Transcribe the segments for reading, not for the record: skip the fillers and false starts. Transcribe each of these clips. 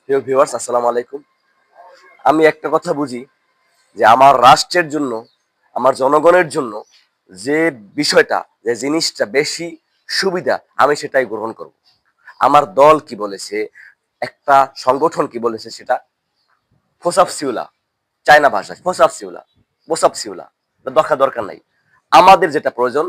প্রিয় ভিউয়ার্স, আসসালামু আলাইকুম। আমি একটা কথা বুঝি যে আমার রাষ্ট্রের জন্য, আমার জনগণের জন্য যে বিষয়টা, যে জিনিসটা বেশি সুবিধা, আমি সেটাই গ্রহণ করব। আমার দল কি বলেছে, একটা সংগঠন কি বলেছে, সেটা ফোসাফসিউলা, চায়না ভাষায় ফোসাফসিউলা, বোসাফসিউলা দরকার নাই। আমাদের যেটা প্রয়োজন,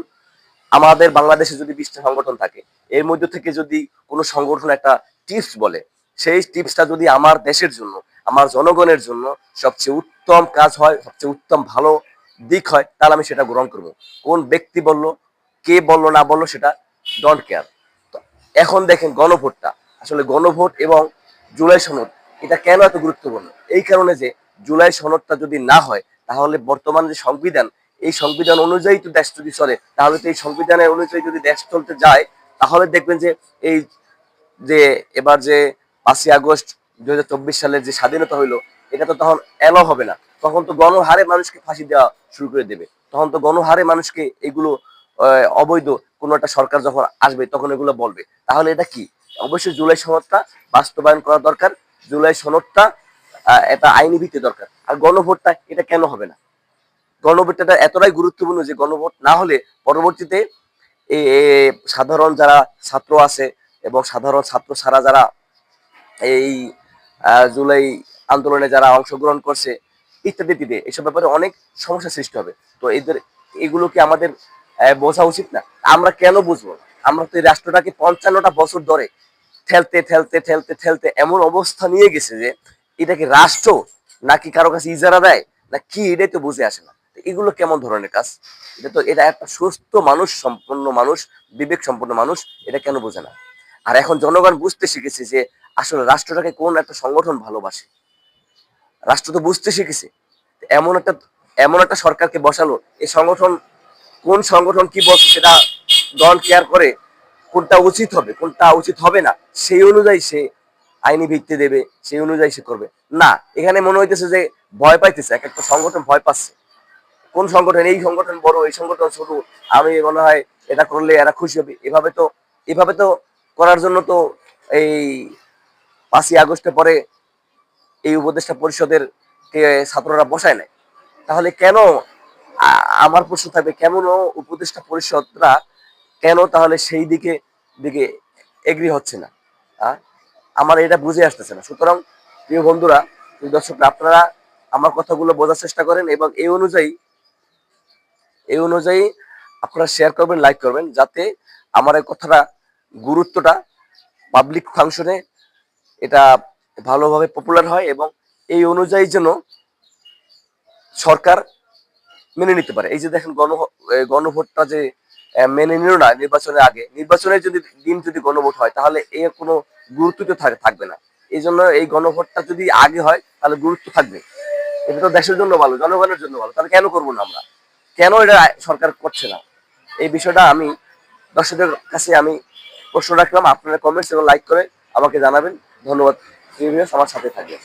আমাদের বাংলাদেশে যদি 20টা সংগঠন থাকে, এর মধ্যে থেকে যদি কোনো সংগঠন একটা টিপস বলে, সেই টিপসটা যদি আমার দেশের জন্য, আমার জনগণের জন্য সবচেয়ে উত্তম কাজ হয়, সবচেয়ে উত্তম ভালো দিক হয়, তাহলে আমি সেটা গ্রহণ করবো। কোন ব্যক্তি বললো, কে বললো না বললো, সেটা ডোন্ট কেয়ার। তো এখন দেখেন গণভোটটা, আসলে গণভোট এবং জুলাই সনদ, এটা কেন এত গুরুত্বপূর্ণ? এই কারণে যে জুলাই সনদটা যদি না হয়, তাহলে বর্তমান যে সংবিধান, এই সংবিধান অনুযায়ী তো দেশ যদি চলে, তাহলে তো এই সংবিধানের অনুযায়ী যদি দেশ চলতে যায়, তাহলে দেখবেন যে এই যে এবার যে 5ই আগস্ট 2024 সালের যে স্বাধীনতা হইলো, এটা তো তখন এলো হবে না। তখন তো গণহারে মানুষকে ফাঁসি দেওয়া শুরু করে দেবে। তখন তো গণহারে মানুষকে এগুলো অবৈধ কোনো একটা সরকার যখন আসবে, তখন এগুলো বলবে। তাহলে এটা কি? অবশ্যই জুলাই সনদটা বাস্তবায়ন করা দরকার। জুলাই সনদটা এটা আইনি ভিত্তি দরকার। আর গণভোটটা এটা কেন হবে না? গণভোটটা এতটাই গুরুত্বপূর্ণ যে গণভোট না হলে পরবর্তীতে সাধারণ যারা ছাত্র আছে এবং সাধারণ ছাত্র ছাড়া যারা এই জুলাই আন্দোলনে যারা অংশগ্রহণ করছে, ইত্যাদি ইত্যাদি, এসব ব্যাপারে অনেক সমস্যা সৃষ্টি হবে। তো এগুলো কি আমাদের বোঝা উচিত না? আমরা কেন বুঝবো? আমরা তো এই রাষ্ট্রটাকে 55টা বছর ধরে ঠেলতে ঠেলতে ঠেলতে ঠেলতে এমন অবস্থা নিয়ে গেছে যে এটা কি রাষ্ট্র, নাকি কারো কাছে ইজারা দেয়, না কি, এটাই তো বুঝে আসে না। এগুলো কেমন ধরনের কাজ? এটা একটা সুস্থ মানুষ, সম্পন্ন মানুষ, বিবেক সম্পন্ন মানুষ এটা কেন বোঝে না? আর এখন জনগণ বুঝতে শিখেছে যে আসলে রাষ্ট্রটাকে কোন একটা সংগঠন ভালোবাসে। রাষ্ট্র তো বুঝতে শিখেছে। এমন একটা এমন একটা সরকারকে বসালো, এই সংগঠন কোন সংগঠন কি বলছে সেটা দল কেয়ার করে, কোনটা উচিত হবে কোনটা উচিত হবে না, সেই অনুযায়ী সে আইনি ভিত্তি দেবে, সেই অনুযায়ী সে করবে। না, এখানে মনে হইতেছে যে ভয় পাইতেছে, এক একটা সংগঠন ভয় পাচ্ছে। কোন সংগঠন, এই সংগঠন বড়, এই সংগঠন ছোট, আমি মনে হয় এটা করলে এরা খুশি হবে, এভাবে তো করার জন্য তো এই 5ই আগস্টের পরে এই উপদেষ্টা পরিষদের কে ছাত্ররা বসায় নাই। তাহলে কেন, আমার প্রশ্ন থাকবে, কেমন উপদেষ্টা পরিষদরা কেন তাহলে সেই দিকে দিকে এগ্রি হচ্ছে না? আহ? আমার এটা বুঝে আসতেছে না। সুতরাং প্রিয় বন্ধুরা, প্রিয় দর্শকরা, আপনারা আমার কথাগুলো বোঝার চেষ্টা করেন এবং এই অনুযায়ী আপনারা শেয়ার করবেন, লাইক করবেন, যাতে আমার এই কথাটা, গুরুত্বটা পাবলিক ফাংশনে এটা ভালোভাবে পপুলার হয় এবং এই অনুযায়ী যেন সরকার মেনে নিতে পারে। এই যে দেখেন গণভোটটা যে মেনে নিল না নির্বাচনের আগে, নির্বাচনের যদি দিন যদি গণভোট হয়, তাহলে এর কোনো গুরুত্ব তো থাকবে না। এই জন্য এই গণভোটটা যদি আগে হয়, তাহলে গুরুত্ব থাকবে। এটা তো দেশের জন্য ভালো, জনগণের জন্য ভালো। তাহলে কেন করবো না আমরা? কেন এটা সরকার করছে না? এই বিষয়টা আমি দর্শকদের কাছে আমি প্রশ্ন রাখলাম। আপনারা কমেন্টস এবং লাইক করে আমাকে জানাবেন। ধন্যবাদ। আমার সাথে থাকবেন।